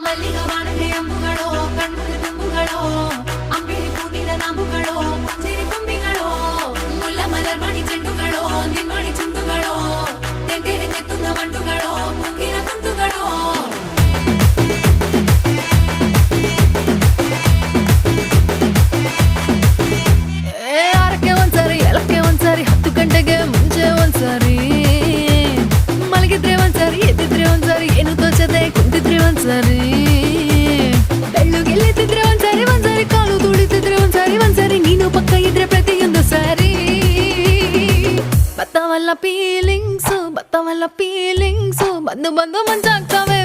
ಮಲ್ಲಿಗ ಬಾಣದೆ ಅಂಬುಗಳೋ ಕಣ್ಮುಡಿ ತುಂಬುಗಳೋ ಅಂಬಿಳಿ ಹೂವಿನ ನಾಂಬುಗಳೋ ಸಿರಿ ಕೊಂಬಿಗಳೋ ಮುಲ್ಲ ಮಲರ್ ಮಣಿ ಚೆಂಡುಗಳೋ ನಿಮ್ಮಣಿ ಚುಂಡುಗಳೋ ತೆಂಟೆರೆ ತೆತ್ತುಂದ ಮಂಡುಗಳೋ ಮುಗ್ಗಿನ ತುಂಡುಗಳೋ ಆರಕ್ಕೆ ಒಂದ್ಸರಿ ಎಲಕ್ಕೆ ಒಂದ್ಸರಿ 10 ಗಂಟೆಗೆ ಮುಂಚೆ ಒಂದ್ಸರಿ ಮಲಗಿದ್ರೆ ಒಂದ್ಸರಿ ಎದ್ದಿದ್ರೆ ಒಂದ್ಸರಿ ಏನು ತೋಚದೆ ಕುಂತಿದ್ರೆ ಒಂದ್ಸರಿ ಬೆಳ್ಳುಗೆಲ್ಲಿದ್ರೆ ಒಂದ್ಸರಿ ಒಂದ್ಸರಿ ಕಾಲು ತುಳಿತಿದ್ರೆ ಒಂದ್ಸರಿ ನೀನು ಪಕ್ಕ ಇದ್ರೆ ಪ್ರತಿಯೊಂದು ಸಾರಿ ಬತ್ತವಲ್ಲ ಫೀಲಿಂಗ್ಸು ಬಂದು ಬಂದು ಮಂಚಾಗ್ತವೆ